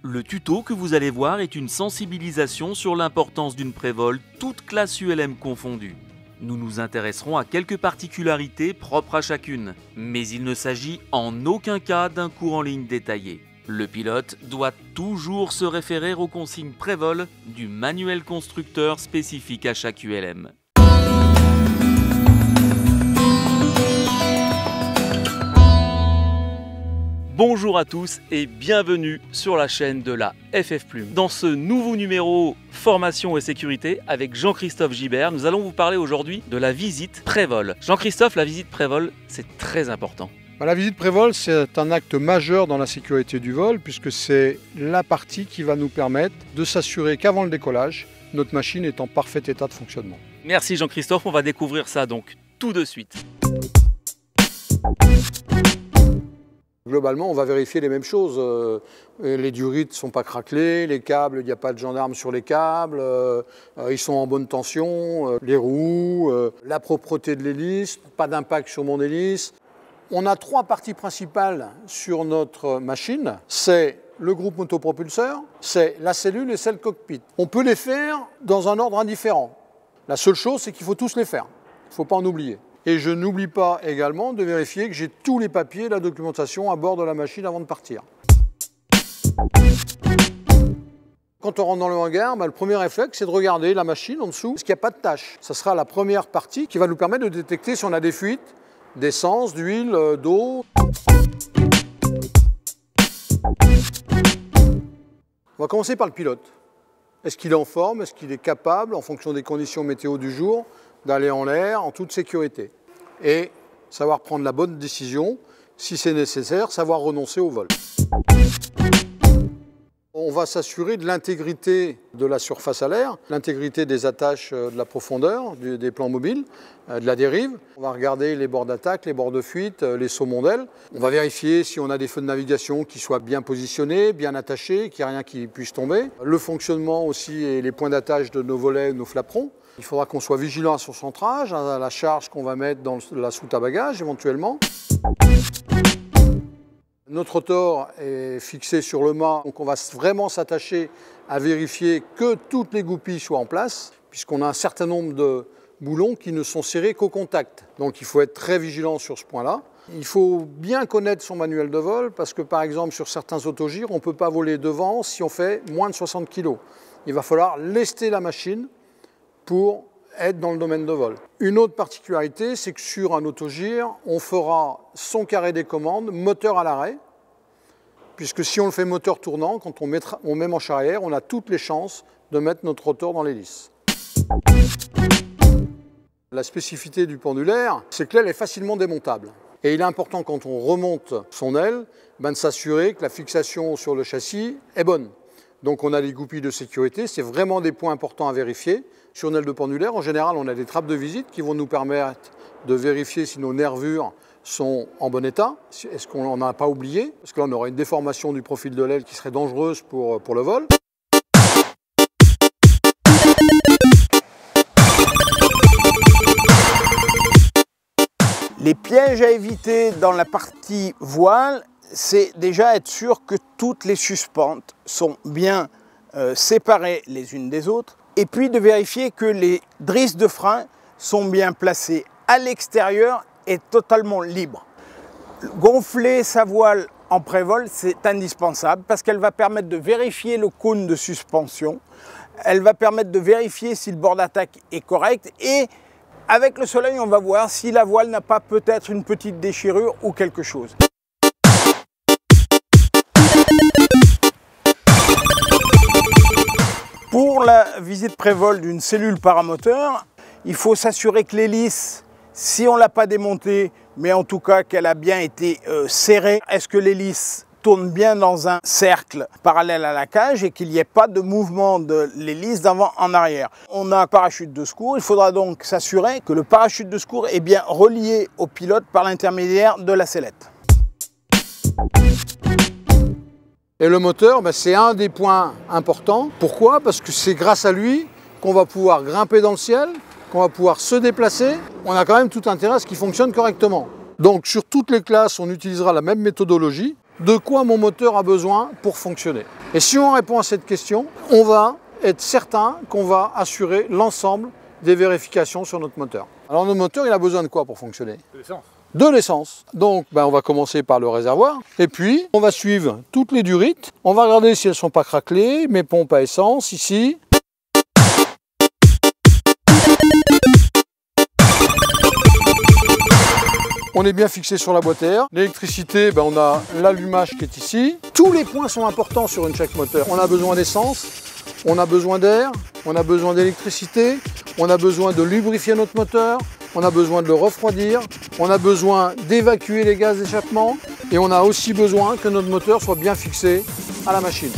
Le tuto que vous allez voir est une sensibilisation sur l'importance d'une prévole, toute classe ULM confondue. Nous nous intéresserons à quelques particularités propres à chacune, mais il ne s'agit en aucun cas d'un cours en ligne détaillé. Le pilote doit toujours se référer aux consignes prévol du manuel constructeur spécifique à chaque ULM. Bonjour à tous et bienvenue sur la chaîne de la FF Plume. Dans ce nouveau numéro Formation et Sécurité avec Jean-Christophe Gibert, nous allons vous parler aujourd'hui de la visite prévol. Jean-Christophe, la visite prévol, c'est très important. La visite prévol, c'est un acte majeur dans la sécurité du vol puisque c'est la partie qui va nous permettre de s'assurer qu'avant le décollage, notre machine est en parfait état de fonctionnement. Merci Jean-Christophe, on va découvrir ça donc tout de suite. Globalement, on va vérifier les mêmes choses. Les durites ne sont pas craquelées, les câbles, il n'y a pas de gendarme sur les câbles, ils sont en bonne tension, les roues, la propreté de l'hélice, pas d'impact sur mon hélice. On a trois parties principales sur notre machine. C'est le groupe motopropulseur, c'est la cellule et c'est le cockpit. On peut les faire dans un ordre indifférent. La seule chose, c'est qu'il faut tous les faire. Il ne faut pas en oublier. Et je n'oublie pas également de vérifier que j'ai tous les papiers et la documentation à bord de la machine avant de partir. Quand on rentre dans le hangar, le premier réflexe, c'est de regarder la machine en dessous, est-ce qu'il n'y a pas de tâches. Ça sera la première partie qui va nous permettre de détecter si on a des fuites, d'essence, d'huile, d'eau. On va commencer par le pilote. Est-ce qu'il est en forme? Est-ce qu'il est capable, en fonction des conditions météo du jour, d'aller en l'air en toute sécurité? Et savoir prendre la bonne décision, si c'est nécessaire, savoir renoncer au vol. On va s'assurer de l'intégrité de la surface à l'air, l'intégrité des attaches de la profondeur, des plans mobiles, de la dérive. On va regarder les bords d'attaque, les bords de fuite, les saumons d'aile. On va vérifier si on a des feux de navigation qui soient bien positionnés, bien attachés, qu'il n'y ait rien qui puisse tomber. Le fonctionnement aussi et les points d'attache de nos volets, nos flaperons. Il faudra qu'on soit vigilant à son centrage, à la charge qu'on va mettre dans la soute à bagages éventuellement. Notre rotor est fixé sur le mât, donc on va vraiment s'attacher à vérifier que toutes les goupilles soient en place, puisqu'on a un certain nombre de boulons qui ne sont serrés qu'au contact. Donc il faut être très vigilant sur ce point-là. Il faut bien connaître son manuel de vol, parce que par exemple sur certains autogires, on ne peut pas voler devant si on fait moins de 60 kg. Il va falloir lester la machine pour être dans le domaine de vol. Une autre particularité, c'est que sur un autogire, on fera son carré des commandes, moteur à l'arrêt, puisque si on le fait moteur tournant, quand on met manche arrière, on a toutes les chances de mettre notre rotor dans l'hélice. La spécificité du pendulaire, c'est que l'aile est facilement démontable. Et il est important quand on remonte son aile, de s'assurer que la fixation sur le châssis est bonne. Donc on a les goupilles de sécurité, c'est vraiment des points importants à vérifier. Sur une aile de pendulaire, en général, on a des trappes de visite qui vont nous permettre de vérifier si nos nervures sont en bon état. Est-ce qu'on n'en a pas oublié? Parce que là, on aurait une déformation du profil de l'aile qui serait dangereuse pour le vol. Les pièges à éviter dans la partie voile, c'est déjà être sûr que toutes les suspentes sont bien séparées les unes des autres, et puis de vérifier que les drisses de frein sont bien placées à l'extérieur et totalement libres. Gonfler sa voile en prévol, c'est indispensable parce qu'elle va permettre de vérifier le cône de suspension, elle va permettre de vérifier si le bord d'attaque est correct, et avec le soleil, on va voir si la voile n'a pas peut-être une petite déchirure ou quelque chose. Pour la visite prévol d'une cellule paramoteur, il faut s'assurer que l'hélice, si on ne l'a pas démontée, mais en tout cas qu'elle a bien été serrée, est-ce que l'hélice tourne bien dans un cercle parallèle à la cage et qu'il n'y ait pas de mouvement de l'hélice d'avant en arrière. On a un parachute de secours, il faudra donc s'assurer que le parachute de secours est bien relié au pilote par l'intermédiaire de la sellette. Et le moteur, c'est un des points importants. Pourquoi? Parce que c'est grâce à lui qu'on va pouvoir grimper dans le ciel, qu'on va pouvoir se déplacer. On a quand même tout intérêt à ce qu'il fonctionne correctement. Donc sur toutes les classes, on utilisera la même méthodologie. de quoi mon moteur a besoin pour fonctionner. Et si on répond à cette question, on va être certain qu'on va assurer l'ensemble des vérifications sur notre moteur. Alors notre moteur, il a besoin de quoi pour fonctionner? De l'essence. De l'essence. Donc on va commencer par le réservoir et puis on va suivre toutes les durites. On va regarder si elles ne sont pas craquelées, mes pompes à essence ici. On est bien fixé sur la boîte à air. L'électricité, on a l'allumage qui est ici. Tous les points sont importants sur une chaque moteur. On a besoin d'essence, on a besoin d'air, on a besoin d'électricité, on a besoin de lubrifier notre moteur, on a besoin de le refroidir, on a besoin d'évacuer les gaz d'échappement et on a aussi besoin que notre moteur soit bien fixé à la machine.